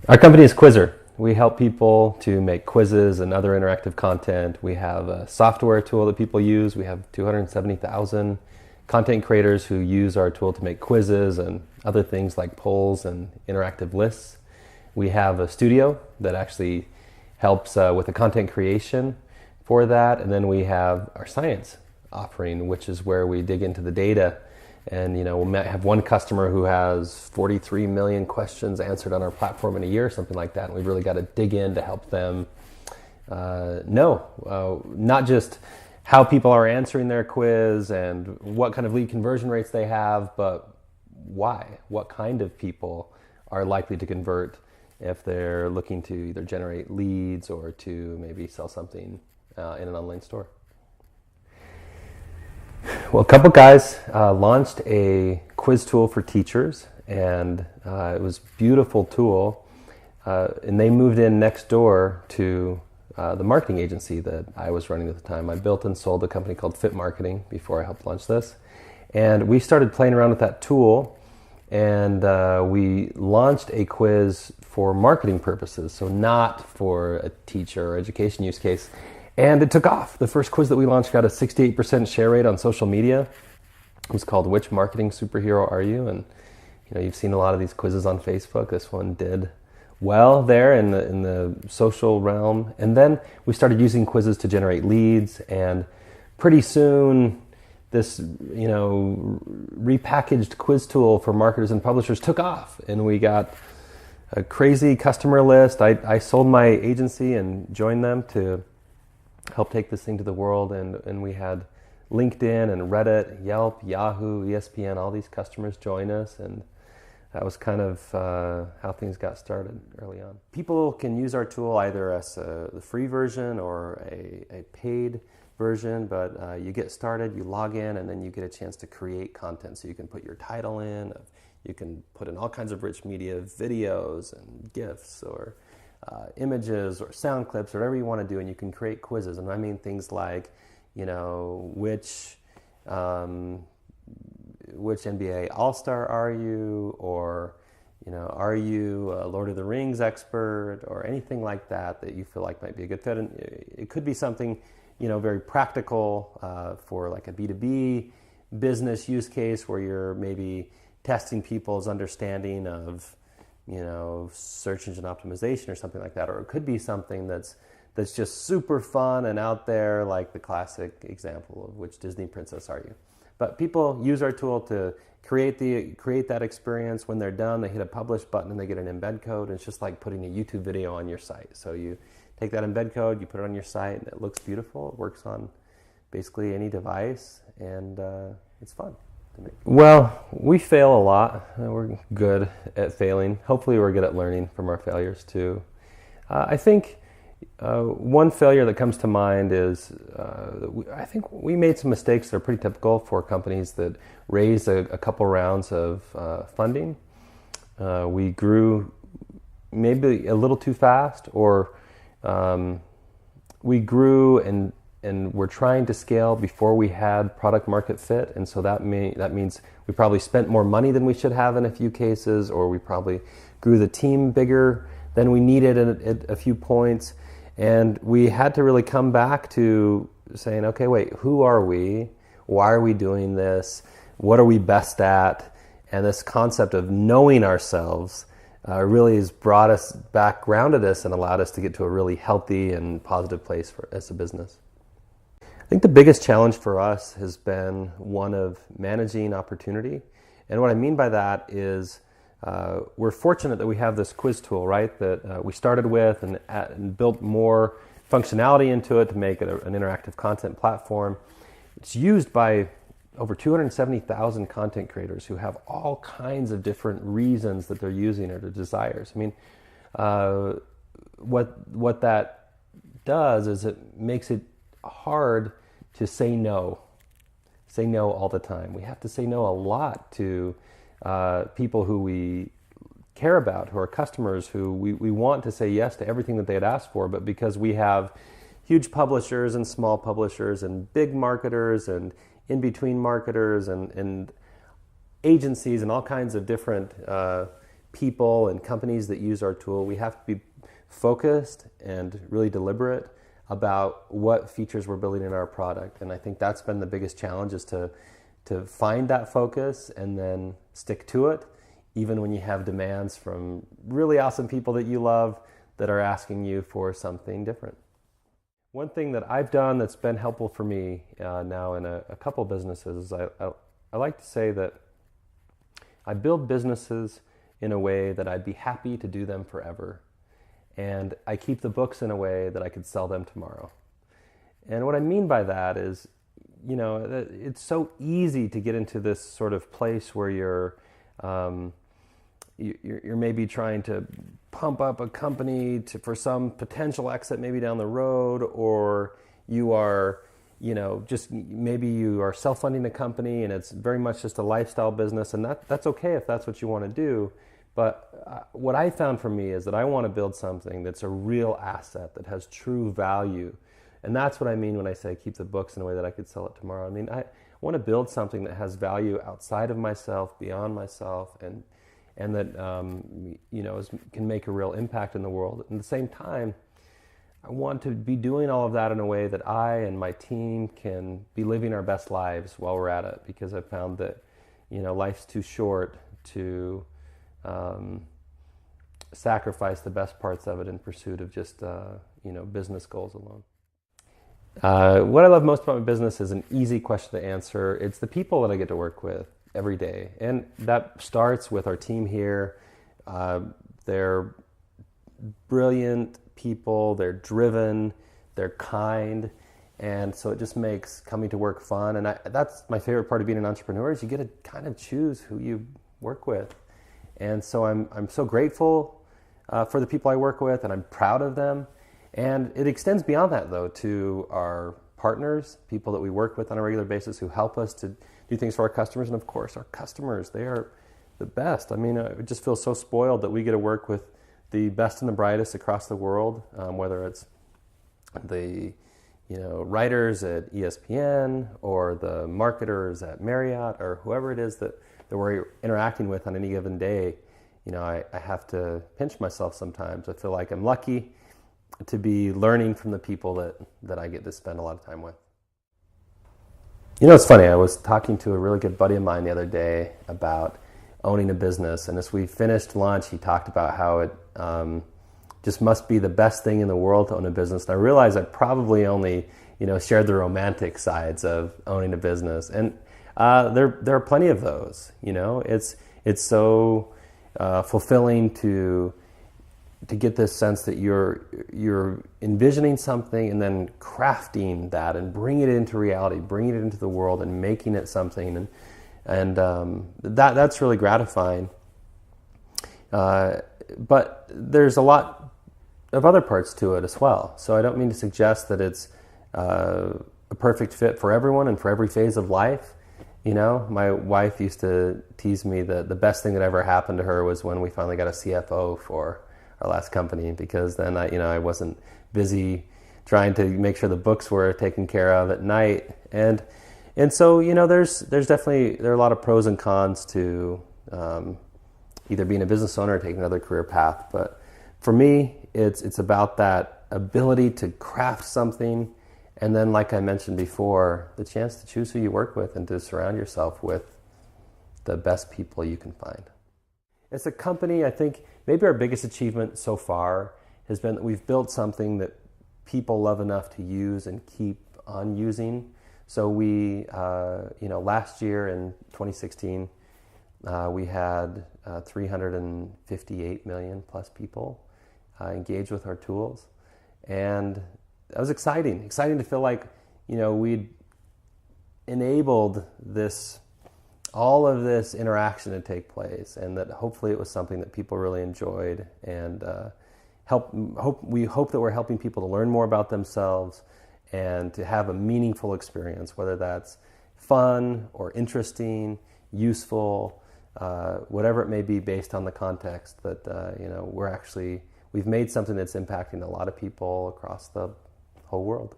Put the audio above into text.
Our company is Quizzer. We help people to make quizzes and other interactive content. We have a software tool that people use. We have 270,000 content creators who use our tool to make quizzes and other things like polls and interactive lists. We have a studio that actually helps with the content creation for that. And then we have our science offering, which is where we dig into the data. And we might have one customer who has 43 million questions answered on our platform in a year, something like that. And we've really got to dig in to help them know not just how people are answering their quiz and what kind of lead conversion rates they have, but why. What kind of people are likely to convert if they're looking to either generate leads or to maybe sell something in an online store. Well, a couple guys launched a quiz tool for teachers, and it was a beautiful tool. And they moved in next door to the marketing agency that I was running at the time. I built and sold a company called Fit Marketing before I helped launch this. And we started playing around with that tool, and we launched a quiz for marketing purposes, so not for a teacher or education use case. And it took off. The first quiz that we launched got a 68% share rate on social media. It was called "Which Marketing Superhero Are You?" And you've seen a lot of these quizzes on Facebook. This one did well there in the social realm. And then we started using quizzes to generate leads. And pretty soon, this repackaged quiz tool for marketers and publishers took off, and we got a crazy customer list. I sold my agency and joined them to help take this thing to the world, and we had LinkedIn and Reddit, Yelp, Yahoo, ESPN, all these customers join us, and that was kind of how things got started early on. People can use our tool either as the free version or a paid version, but you get started, you log in, and then you get a chance to create content. So you can put your title in, you can put in all kinds of rich media, videos and GIFs or images or sound clips or whatever you want to do, and you can create quizzes. And I mean things like, which NBA All-Star are you, or are you a Lord of the Rings expert, or anything like that you feel like might be a good fit. And it could be something very practical for like a B2B business use case where you're maybe testing people's understanding of search engine optimization or something like that. Or it could be something that's just super fun and out there, like the classic example of which Disney princess are you. But people use our tool to create that experience. When they're done, they hit a publish button and they get an embed code. And it's just like putting a YouTube video on your site. So you take that embed code, you put it on your site, and it looks beautiful. It works on basically any device, and it's fun. Well, we fail a lot. We're good at failing. Hopefully we're good at learning from our failures too. I think one failure that comes to mind is I think we made some mistakes that are pretty typical for companies that raise a couple rounds of funding. We grew maybe a little too fast, or we grew and we're trying to scale before we had product market fit, and so that means we probably spent more money than we should have in a few cases, or we probably grew the team bigger than we needed at a few points, and we had to really come back to saying, okay, wait, who are we? Why are we doing this? What are we best at? And this concept of knowing ourselves really has brought us back, grounded us, and allowed us to get to a really healthy and positive place as a business. I think the biggest challenge for us has been one of managing opportunity. And what I mean by that is we're fortunate that we have this quiz tool, right, that we started with and built more functionality into it to make it an interactive content platform. It's used by over 270,000 content creators who have all kinds of different reasons that they're using it or desires. I mean, what that does is it makes it hard to say no all the time. We have to say no a lot to people who we care about, who are customers, who we want to say yes to everything that they had asked for, but because we have huge publishers and small publishers and big marketers and in-between marketers and agencies and all kinds of different people and companies that use our tool, we have to be focused and really deliberate about what features we're building in our product. And I think that's been the biggest challenge, is to find that focus and then stick to it, even when you have demands from really awesome people that you love that are asking you for something different. One thing that I've done that's been helpful for me now in a couple businesses is I like to say that I build businesses in a way that I'd be happy to do them forever. And I keep the books in a way that I could sell them tomorrow. And what I mean by that is, it's so easy to get into this sort of place where you're maybe trying to pump up a company for some potential exit maybe down the road, or you are, maybe you are self-funding a company and it's very much just a lifestyle business, and that's okay if that's what you want to do. But what I found for me is that I want to build something that's a real asset, that has true value. And that's what I mean when I say keep the books in a way that I could sell it tomorrow. I mean, I want to build something that has value outside of myself, beyond myself, and that can make a real impact in the world. At the same time, I want to be doing all of that in a way that I and my team can be living our best lives while we're at it, because I've found that life's too short to sacrifice the best parts of it in pursuit of just business goals alone. What I love most about my business is an easy question to answer. It's the people that I get to work with every day, and that starts with our team here. They're brilliant people, they're driven, they're kind, and so it just makes coming to work fun. And that's my favorite part of being an entrepreneur, is you get to kind of choose who you work with. And so I'm so grateful for the people I work with, and I'm proud of them. And it extends beyond that, though, to our partners, people that we work with on a regular basis who help us to do things for our customers. And of course, our customers, they are the best. I mean, it just feels so spoiled that we get to work with the best and the brightest across the world, whether it's the writers at ESPN or the marketers at Marriott or whoever it is that we're interacting with on any given day. I have to pinch myself sometimes. I feel like I'm lucky to be learning from the people that I get to spend a lot of time with. It's funny, I was talking to a really good buddy of mine the other day about owning a business, and as we finished lunch, he talked about how it just must be the best thing in the world to own a business. And I realized I probably only shared the romantic sides of owning a business, and there are plenty of those. It's so fulfilling to get this sense that you're envisioning something and then crafting that and bringing it into reality, bringing it into the world and making it something, and that's really gratifying. But there's a lot of other parts to it as well. So I don't mean to suggest that it's a perfect fit for everyone and for every phase of life. My wife used to tease me that the best thing that ever happened to her was when we finally got a CFO for our last company, because then I wasn't busy trying to make sure the books were taken care of at night. And so there's definitely, there are a lot of pros and cons to either being a business owner or taking another career path. But for me, it's about that ability to craft something, and then, like I mentioned before, the chance to choose who you work with and to surround yourself with the best people you can find. As a company, I think maybe our biggest achievement so far has been that we've built something that people love enough to use and keep on using. So we, last year in 2016, we had 358 million plus people engage with our tools. And that was exciting to feel like, we'd enabled all of this interaction to take place, and that hopefully it was something that people really enjoyed, and we hope that we're helping people to learn more about themselves and to have a meaningful experience, whether that's fun or interesting, useful, whatever it may be based on the context, that we've made something that's impacting a lot of people across the whole world.